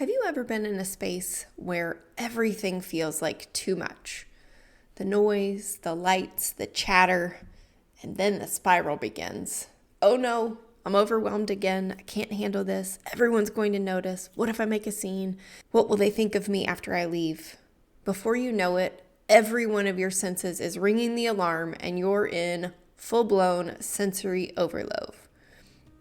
Have you ever been in a space where everything feels like too much? The noise, the lights, the chatter, and then the spiral begins. Oh no, I'm overwhelmed again. I can't handle this. Everyone's going to notice. What if I make a scene? What will they think of me after I leave? Before you know it, every one of your senses is ringing the alarm and you're in full-blown sensory overload.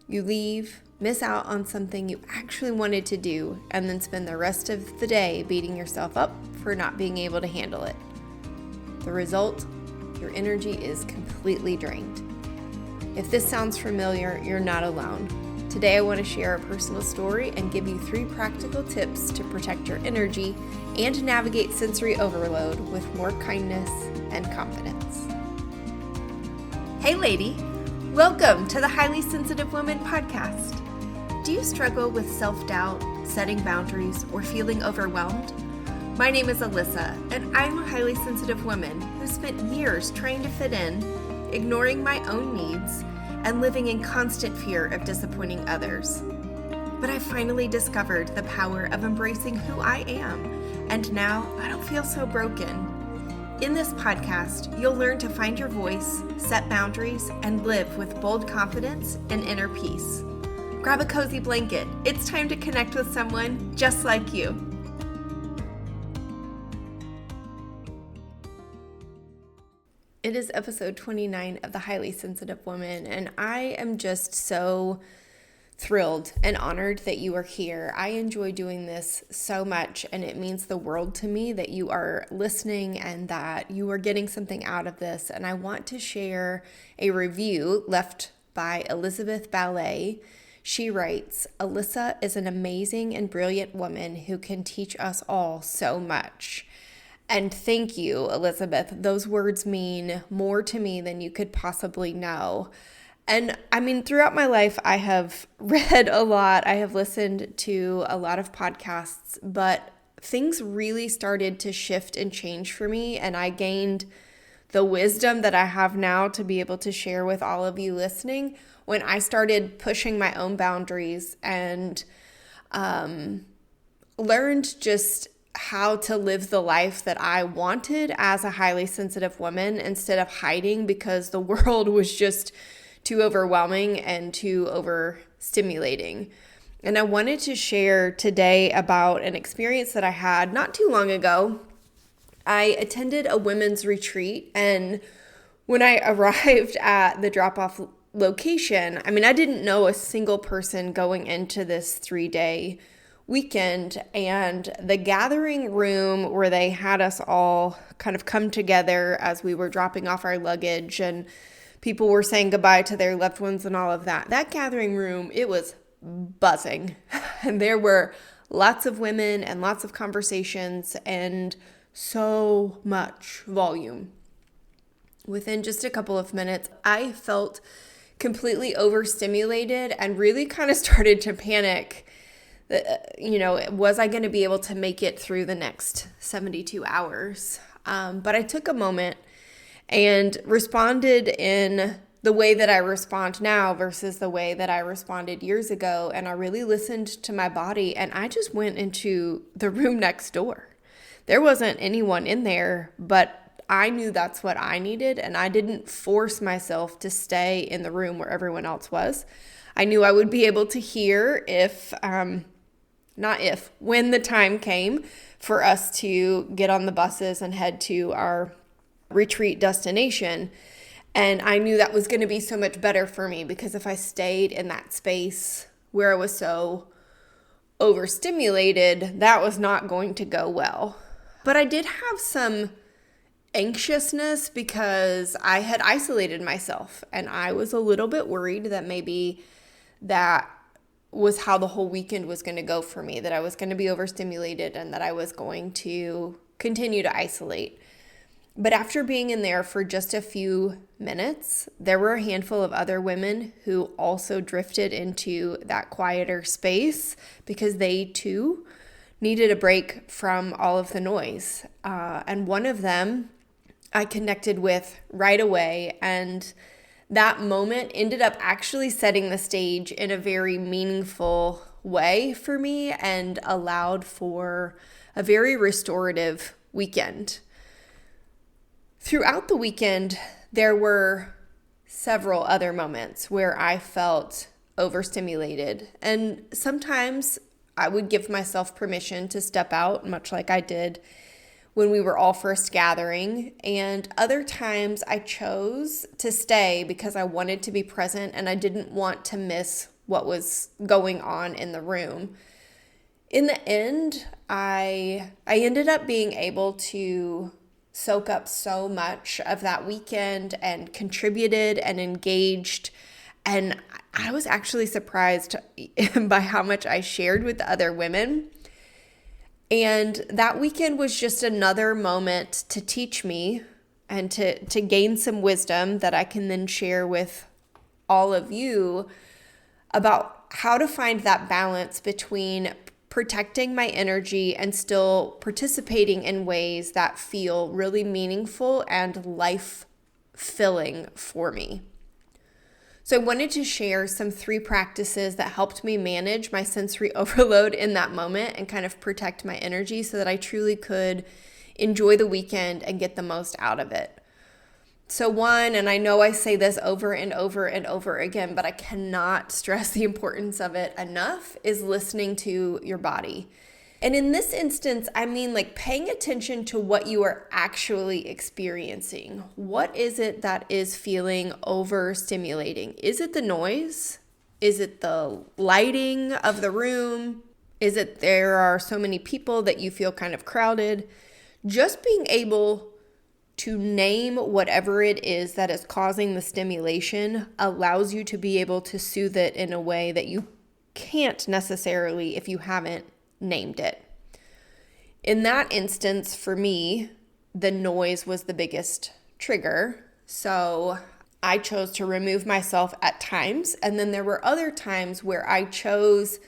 You leave, miss out on something you actually wanted to do, and then spend the rest of the day beating yourself up for not being able to handle it. The result, your energy is completely drained. If this sounds familiar, you're not alone. Today I want to share a personal story and give you 3 practical tips to protect your energy and navigate sensory overload with more kindness and confidence. Hey lady, welcome to the Highly Sensitive Woman podcast. Do you struggle with self-doubt, setting boundaries, or feeling overwhelmed? My name is Alyssa, and I'm a highly sensitive woman who spent years trying to fit in, ignoring my own needs, and living in constant fear of disappointing others. But I finally discovered the power of embracing who I am, and now I don't feel so broken. In this podcast, you'll learn to find your voice, set boundaries, and live with bold confidence and inner peace. Grab a cozy blanket. It's time to connect with someone just like you. It is episode 29 of The Highly Sensitive Woman, and I am just so thrilled and honored that you are here. I enjoy doing this so much, and it means the world to me that you are listening and that you are getting something out of this. And I want to share a review left by Elizabeth Ballet. She writes, "Alyssa is an amazing and brilliant woman who can teach us all so much." And thank you, Elizabeth. Those words mean more to me than you could possibly know. And I mean, throughout my life, I have read a lot. I have listened to a lot of podcasts, but things really started to shift and change for me. And I gained the wisdom that I have now to be able to share with all of you listening when I started pushing my own boundaries and learned just how to live the life that I wanted as a highly sensitive woman instead of hiding because the world was just too overwhelming and too overstimulating. And I wanted to share today about an experience that I had not too long ago. I attended a women's retreat, and when I arrived at the drop-off location, I mean, I didn't know a single person going into this 3-day weekend, and the gathering room where they had us all kind of come together as we were dropping off our luggage and people were saying goodbye to their loved ones and all of that. That gathering room, it was buzzing. And there were lots of women and lots of conversations and so much volume. Within just a couple of minutes, I felt completely overstimulated and really kind of started to panic. Was I going to be able to make it through the next 72 hours? But I took a moment and responded in the way that I respond now versus the way that I responded years ago. And I really listened to my body, and I just went into the room next door. There wasn't anyone in there, but I knew that's what I needed, and I didn't force myself to stay in the room where everyone else was. I knew I would be able to hear when the time came for us to get on the buses and head to our retreat destination. And I knew that was going to be so much better for me because if I stayed in that space where I was so overstimulated, that was not going to go well. But I did have some anxiousness because I had isolated myself, and I was a little bit worried that maybe that was how the whole weekend was going to go for me, that I was going to be overstimulated and that I was going to continue to isolate. But after being in there for just a few minutes, there were a handful of other women who also drifted into that quieter space because they too needed a break from all of the noise. And one of them I connected with right away, and that moment ended up actually setting the stage in a very meaningful way for me and allowed for a very restorative weekend. Throughout the weekend, there were several other moments where I felt overstimulated, and sometimes I would give myself permission to step out, much like I did when we were all first gathering, and other times I chose to stay because I wanted to be present and I didn't want to miss what was going on in the room. In the end, I ended up being able to soak up so much of that weekend and contributed and engaged, and I was actually surprised by how much I shared with the other women. And that weekend was just another moment to teach me and to gain some wisdom that I can then share with all of you about how to find that balance between protecting my energy and still participating in ways that feel really meaningful and life-filling for me. So I wanted to share some 3 practices that helped me manage my sensory overload in that moment and kind of protect my energy so that I truly could enjoy the weekend and get the most out of it. So one, and I know I say this over and over and over again, but I cannot stress the importance of it enough, is listening to your body. And in this instance, I mean like paying attention to what you are actually experiencing. What is it that is feeling overstimulating? Is it the noise? Is it the lighting of the room? Is it there are so many people that you feel kind of crowded? Just being able to name whatever it is that is causing the stimulation allows you to be able to soothe it in a way that you can't necessarily if you haven't named it. In that instance, for me, the noise was the biggest trigger. So I chose to remove myself at times. And then there were other times where I chose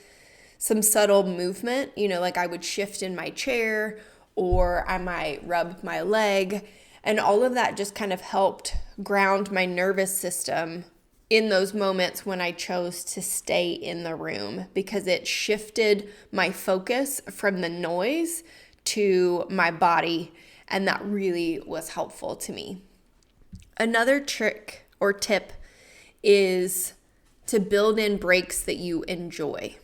some subtle movement, like I would shift in my chair or I might rub my leg. And all of that just kind of helped ground my nervous system in those moments when I chose to stay in the room, because it shifted my focus from the noise to my body, and that really was helpful to me. Another trick or tip is to build in breaks that you enjoy.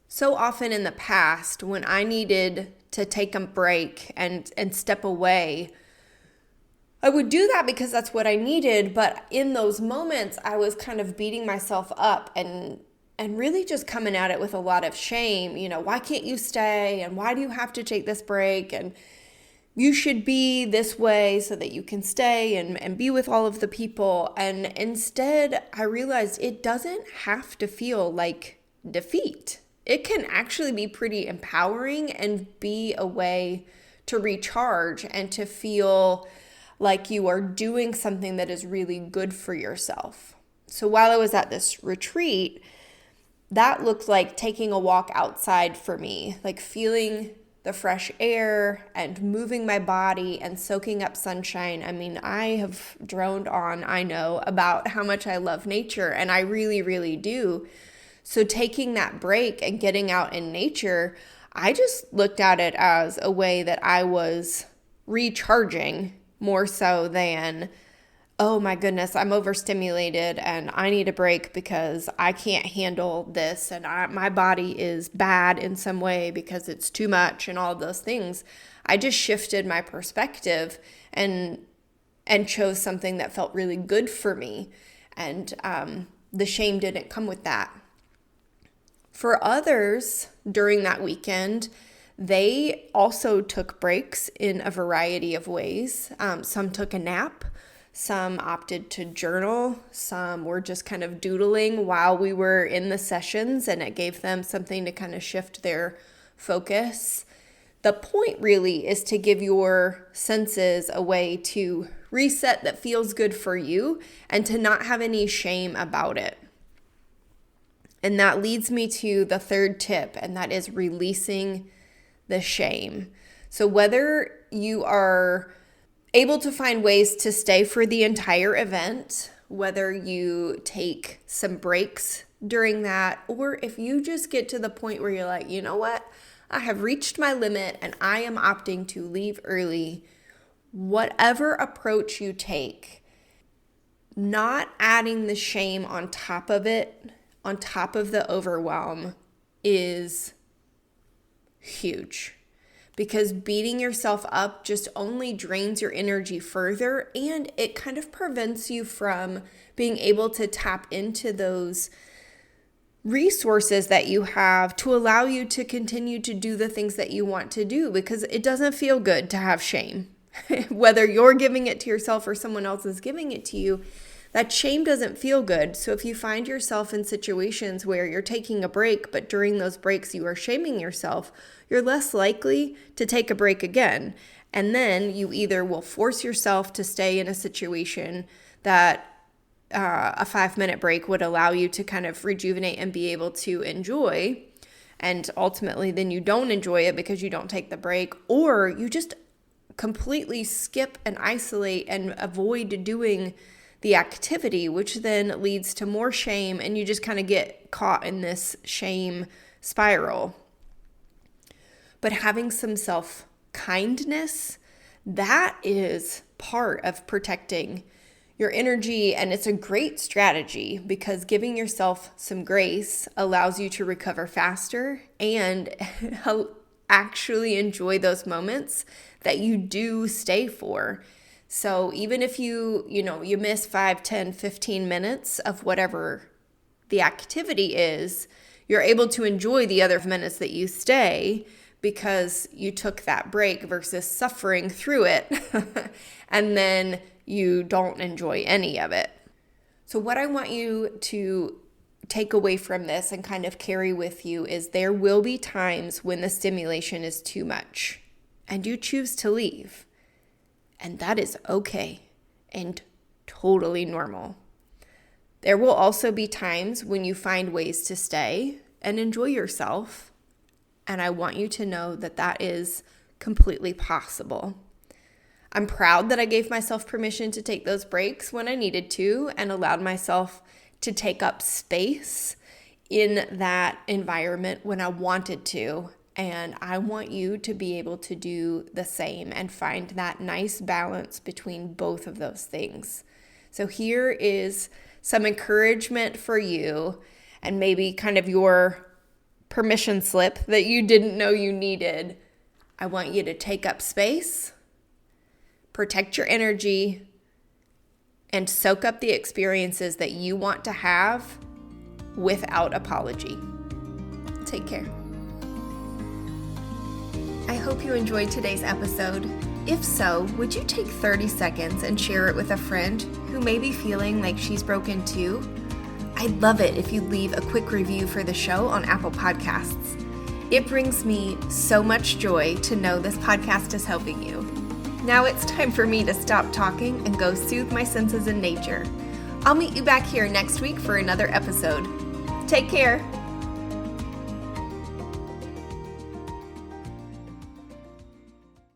So often in the past, when I needed to take a break and step away, I would do that because that's what I needed, but in those moments, I was kind of beating myself up and really just coming at it with a lot of shame. Why can't you stay? And why do you have to take this break? And you should be this way so that you can stay and be with all of the people. And instead, I realized it doesn't have to feel like defeat. It can actually be pretty empowering and be a way to recharge and to feel like you are doing something that is really good for yourself. So while I was at this retreat, that looked like taking a walk outside for me, like feeling the fresh air and moving my body and soaking up sunshine. I mean, I have droned on, I know, about how much I love nature, and I really, really do. So taking that break and getting out in nature, I just looked at it as a way that I was recharging more so than, oh my goodness, I'm overstimulated and I need a break because I can't handle this and my body is bad in some way because it's too much and all of those things. I just shifted my perspective and chose something that felt really good for me. And the shame didn't come with that. For others during that weekend, they also took breaks in a variety of ways. Some took a nap, some opted to journal, some were just kind of doodling while we were in the sessions, and it gave them something to kind of shift their focus. The point really is to give your senses a way to reset that feels good for you and to not have any shame about it. And that leads me to the third tip, and that is releasing the shame. So whether you are able to find ways to stay for the entire event, whether you take some breaks during that, or if you just get to the point where you're like, you know what, I have reached my limit and I am opting to leave early, whatever approach you take, not adding the shame on top of it, on top of the overwhelm, is huge. Because beating yourself up just only drains your energy further, and it kind of prevents you from being able to tap into those resources that you have to allow you to continue to do the things that you want to do, because it doesn't feel good to have shame. Whether you're giving it to yourself or someone else is giving it to you, that shame doesn't feel good. So if you find yourself in situations where you're taking a break, but during those breaks you are shaming yourself, you're less likely to take a break again. And then you either will force yourself to stay in a situation that a 5-minute break would allow you to kind of rejuvenate and be able to enjoy. And ultimately, then you don't enjoy it because you don't take the break, or you just completely skip and isolate and avoid doing the activity, which then leads to more shame, and you just kind of get caught in this shame spiral. But having some self-kindness, that is part of protecting your energy, and it's a great strategy because giving yourself some grace allows you to recover faster and actually enjoy those moments that you do stay for. So even if you miss 5, 10, 15 minutes of whatever the activity is, you're able to enjoy the other minutes that you stay because you took that break versus suffering through it and then you don't enjoy any of it. So what I want you to take away from this and kind of carry with you is there will be times when the stimulation is too much and you choose to leave. And that is okay and totally normal. There will also be times when you find ways to stay and enjoy yourself. And I want you to know that that is completely possible. I'm proud that I gave myself permission to take those breaks when I needed to and allowed myself to take up space in that environment when I wanted to. And I want you to be able to do the same and find that nice balance between both of those things. So here is some encouragement for you and maybe kind of your permission slip that you didn't know you needed. I want you to take up space, protect your energy, and soak up the experiences that you want to have without apology. Take care. I hope you enjoyed today's episode. If so, would you take 30 seconds and share it with a friend who may be feeling like she's broken too? I'd love it if you leave a quick review for the show on Apple Podcasts. It brings me so much joy to know this podcast is helping you. Now it's time for me to stop talking and go soothe my senses in nature. I'll meet you back here next week for another episode. Take care.